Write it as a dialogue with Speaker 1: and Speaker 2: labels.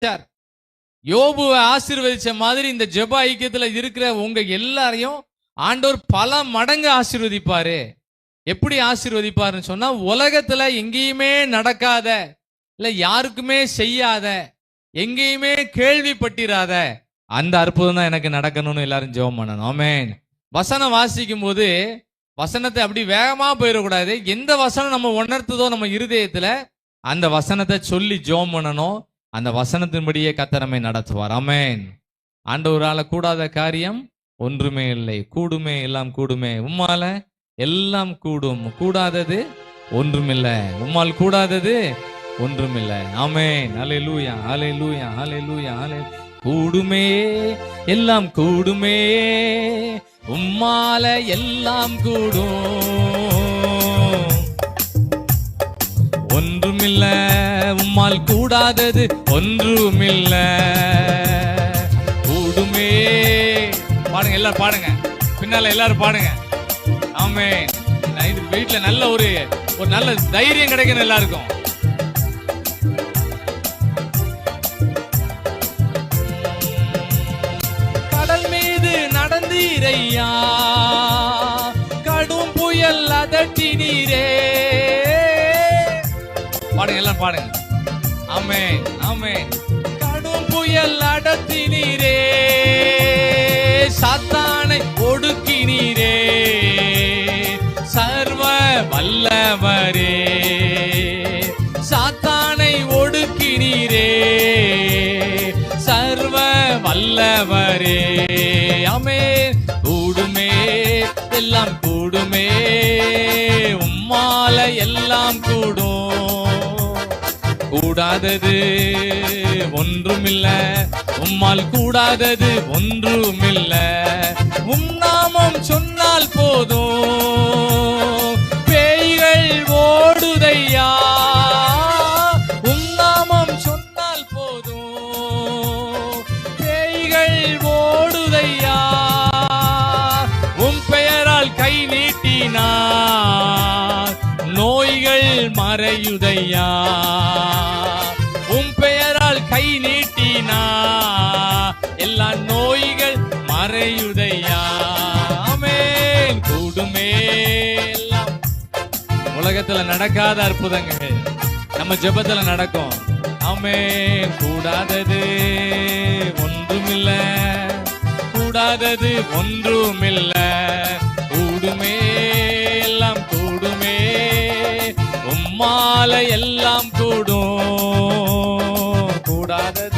Speaker 1: யோபுவை ஆசீர்வதிச்ச மாதிரி இந்த ஜெப ஐக்கியத்துல இருக்கிற உங்க எல்லாரையும் ஆண்டவர் பல மடங்கு ஆசீர்வதிப்பாரு. எப்படி ஆசீர்வதிப்பாருன்னு சொன்னா, உலகத்துல எங்கேயுமே நடக்காத, இல்ல யாருக்குமே செய்யாத, எங்கேயுமே கேள்விப்பட்டிராத அந்த அற்புதம் தான் எனக்கு நடக்கணும்னு எல்லாரும் ஜெபம் பண்ணணும். ஆமென். வசனம் வாசிக்கும் போது வசனத்தை அப்படி வேகமா போயிடக்கூடாது. எந்த வசனம் நம்ம உணர்த்துதோ நம்ம இருதயத்துல அந்த வசனத்தை சொல்லி ஜெபம் பண்ணணும். அந்த வசனத்தின்படியே கர்த்தர் நம்மை நடத்துவார். ஆமென். ஆண்டவரால கூடாத காரியம் ஒன்றுமே இல்லை. கூடுமே, எல்லாம் கூடுமே. உம்மால எல்லாம் கூடும். கூடாதது ஒன்றுமில்லை. உம்மால் கூடாதது ஒன்றுமில்லை. ஆமென். ஹல்லேலூயா, ஹல்லேலூயா, ஹல்லேலூயா, ஹல்லேலூயா. கூடுமே, எல்லாம் கூடுமே, உம்மால எல்லாம் கூடும். ஒன்றுமில்ல, உம்மால் கூடாதது ஒன்றுமில்ல. கூடுமே. பாடுங்க, எல்லாரும் பாடுங்க, பின்னால எல்லாரும் பாடுங்க. ஆமென். இது வீட்டுல நல்ல ஒரு நல்ல தைரியம் கிடைக்கணும் எல்லாருக்கும். கடல் மீது நடந்தீரையா, கடும் புயல் அதட்டினீரே. பாடுங்க, எல்லாம் பாடுங்க. ஆமென், ஆமென். கடும் புயல் அடத்தினீரே, சாத்தானை ஒடுக்கினீரே, சர்வ வல்லவரே. சாத்தானை ஒடுக்கினீரே, சர்வ வல்லவரே. ஆமென். கூடுமே, எல்லாம் கூடுமே, உம்மால எல்லாம் கூடும். கூடாதது ஒன்றுமில்ல, உம்மால் கூடாதது ஒன்றுமில்ல. உம் நாமம் சொன்னால் போதும், பேய்கள் ஓடுதையா. உம் நாமம் சொன்னால் போதும், பேய்கள் ஓடுதையா. உம் பெயரால் கை நீட்டினார், நோய்கள் மறையுதையா. உம் பெயரால் கை நீட்டினா, எல்லா நோய்கள் மறையுதையா. ஆமென். கூடுமே, எல்லாம். உலகத்துல நடக்காத அற்புதங்கள் நம்ம ஜெபத்துல நடக்கும். ஆமென். கூடாதது ஒன்றுமில்ல, கூடாதது ஒன்றுமில்ல. கூடுமே, எல்லாம் கூடுமே, உம்மால எல்லாம் கூடும்.